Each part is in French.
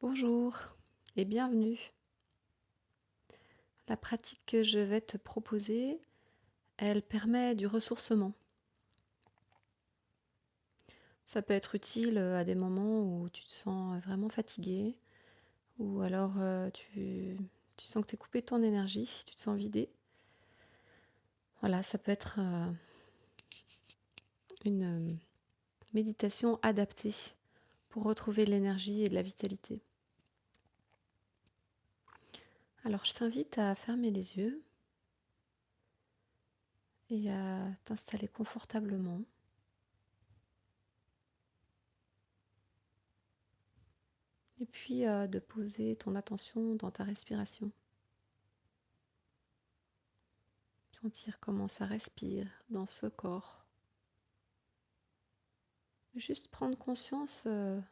Bonjour et bienvenue. La pratique que je vais te proposer, elle permet du ressourcement. Ça peut être utile à des moments où tu te sens vraiment fatigué ou alors tu sens que tu es coupé de ton énergie, tu te sens vidé. Voilà, ça peut être une méditation adaptée pour retrouver de l'énergie et de la vitalité. Alors je t'invite à fermer les yeux et à t'installer confortablement. Et puis de poser ton attention dans ta respiration. Sentir comment ça respire dans ce corps. Juste prendre conscience de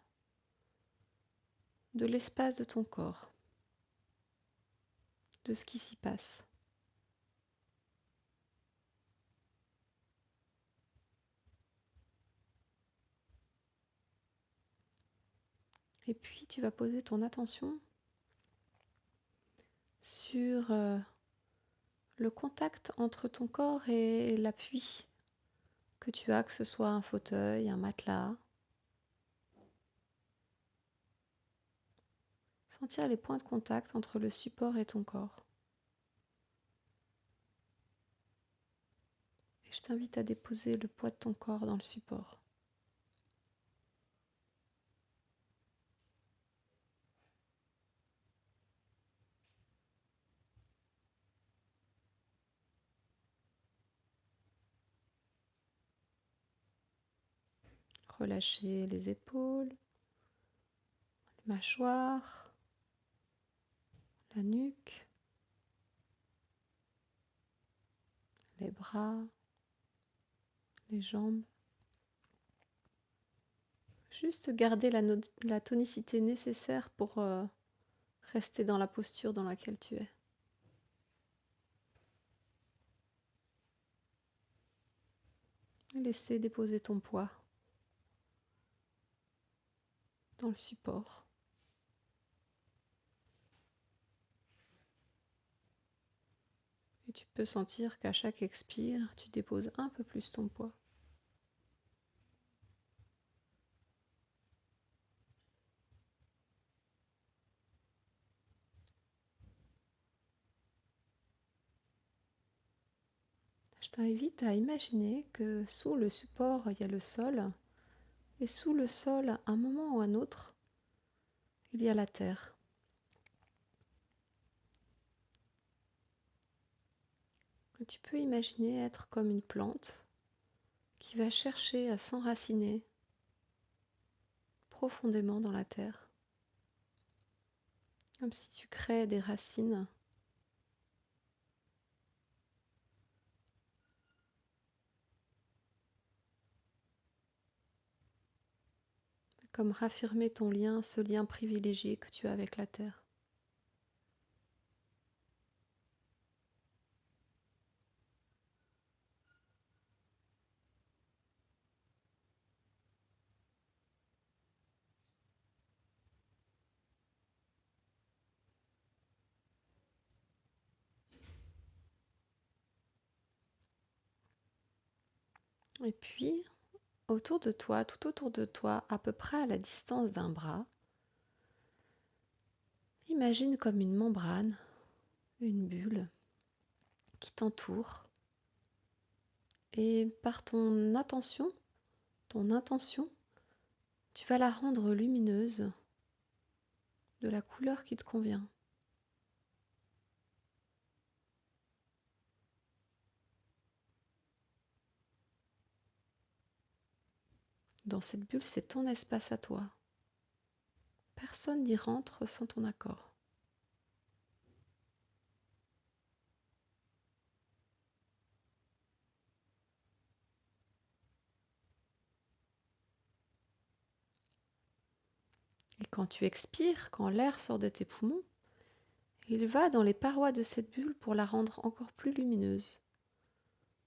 l'espace de ton corps, de ce qui s'y passe. Et puis tu vas poser ton attention sur le contact entre ton corps et l'appui que tu as, que ce soit un fauteuil, un matelas. Sentir les points de contact entre le support et ton corps. Et je t'invite à déposer le poids de ton corps dans le support. Relâcher les épaules, les mâchoires, la nuque, les bras, les jambes. Juste garder la tonicité nécessaire pour rester dans la posture dans laquelle tu es. Laisser déposer ton poids dans le support. Et tu peux sentir qu'à chaque expire, tu déposes un peu plus ton poids. Je t'invite à imaginer que sous le support, il y a le sol. Et sous le sol, à un moment ou un autre, il y a la terre. Et tu peux imaginer être comme une plante qui va chercher à s'enraciner profondément dans la terre. Comme si tu crées des racines. Comme raffirmer ton lien, ce lien privilégié que tu as avec la terre. Et puis, autour de toi, tout autour de toi, à peu près à la distance d'un bras, imagine comme une membrane, une bulle qui t'entoure. Et par ton intention, tu vas la rendre lumineuse de la couleur qui te convient. Dans cette bulle, c'est ton espace à toi. Personne n'y rentre sans ton accord. Et quand tu expires, quand l'air sort de tes poumons, il va dans les parois de cette bulle pour la rendre encore plus lumineuse.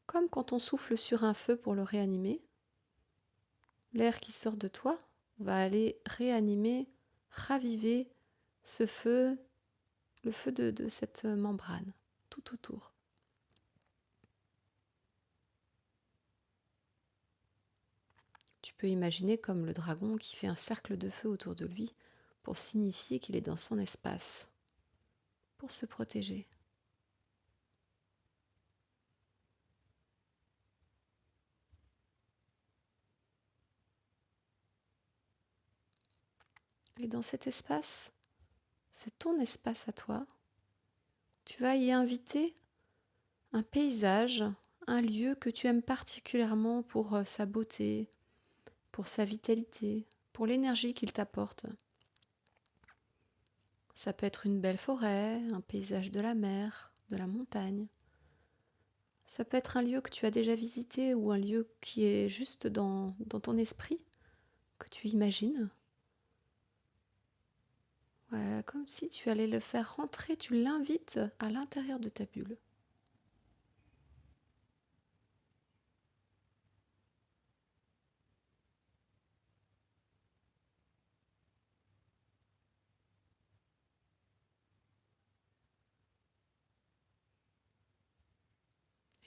Comme quand on souffle sur un feu pour le réanimer, l'air qui sort de toi va aller réanimer raviver ce feu, le feu de cette membrane tout autour. Tu peux imaginer comme le dragon qui fait un cercle de feu autour de lui pour signifier qu'il est dans son espace, pour se protéger. Et dans cet espace, c'est ton espace à toi. Tu vas y inviter un paysage, un lieu que tu aimes particulièrement pour sa beauté, pour sa vitalité, pour l'énergie qu'il t'apporte. Ça peut être une belle forêt, un paysage de la mer, de la montagne. Ça peut être un lieu que tu as déjà visité ou un lieu qui est juste dans ton esprit, que tu imagines. Ouais, comme si tu allais le faire rentrer, tu l'invites à l'intérieur de ta bulle.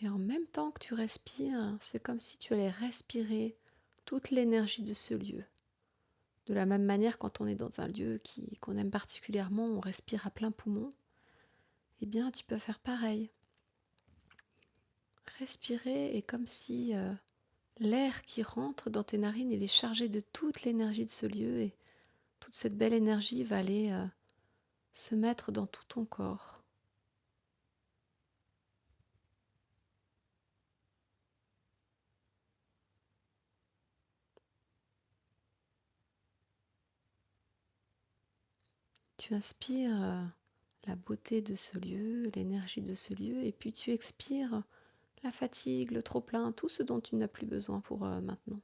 Et en même temps que tu respires, c'est comme si tu allais respirer toute l'énergie de ce lieu. De la même manière, quand on est dans un lieu qu'on aime particulièrement, on respire à plein poumon, eh bien tu peux faire pareil. Respirer est comme si l'air qui rentre dans tes narines, il est chargé de toute l'énergie de ce lieu et toute cette belle énergie va aller se mettre dans tout ton corps. Tu inspires la beauté de ce lieu, l'énergie de ce lieu, et puis tu expires la fatigue, le trop-plein, tout ce dont tu n'as plus besoin pour maintenant.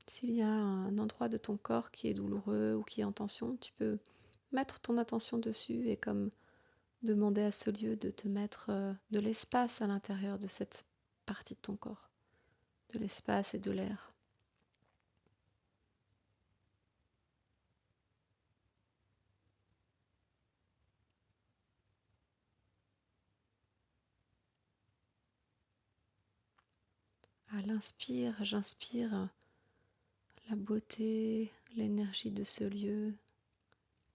S'il y a un endroit de ton corps qui est douloureux ou qui est en tension, tu peux mettre ton attention dessus et comme demander à ce lieu de te mettre de l'espace à l'intérieur de cette partie de ton corps, de l'espace et de l'air. À l'inspire, j'inspire la beauté, l'énergie de ce lieu.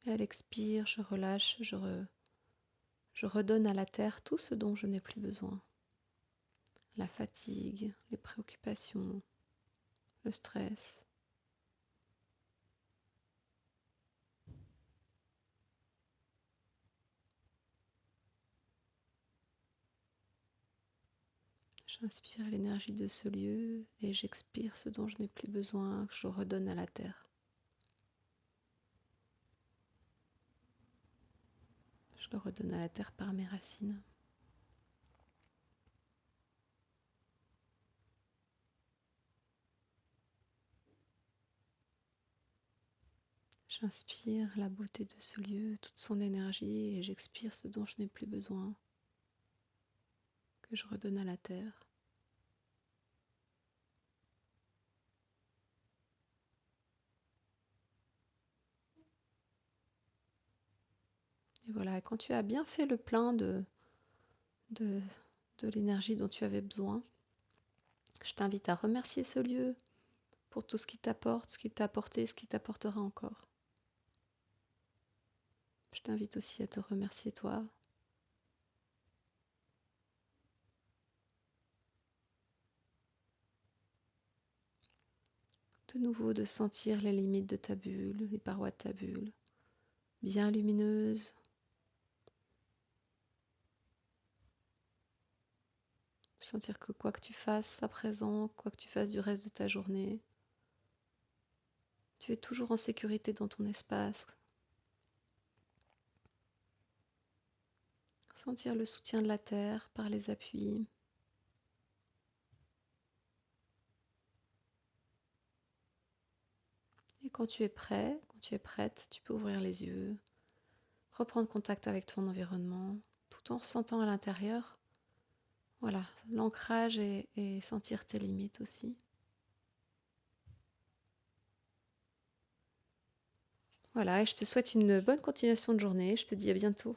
Et à l'expire, je relâche, je redonne à la terre tout ce dont je n'ai plus besoin. La fatigue, les préoccupations, le stress. J'inspire l'énergie de ce lieu et j'expire ce dont je n'ai plus besoin, que je redonne à la terre. Je le redonne à la terre par mes racines. J'inspire la beauté de ce lieu, toute son énergie, et j'expire ce dont je n'ai plus besoin, que je redonne à la terre. Et voilà, et quand tu as bien fait le plein de, de l'énergie dont tu avais besoin, je t'invite à remercier ce lieu pour tout ce qu'il t'apporte, ce qu'il t'a apporté, ce qu'il t'apportera encore. Je t'invite aussi à te remercier toi. De nouveau, de sentir les limites de ta bulle, les parois de ta bulle, bien lumineuses, Sentir que quoi que tu fasses à présent, quoi que tu fasses du reste de ta journée, tu es toujours en sécurité dans ton espace. Sentir le soutien de la terre par les appuis. Et quand tu es prêt, quand tu es prête, tu peux ouvrir les yeux, reprendre contact avec ton environnement, tout en ressentant à l'intérieur, voilà, l'ancrage et sentir tes limites aussi. Voilà, et je te souhaite une bonne continuation de journée. Je te dis à bientôt.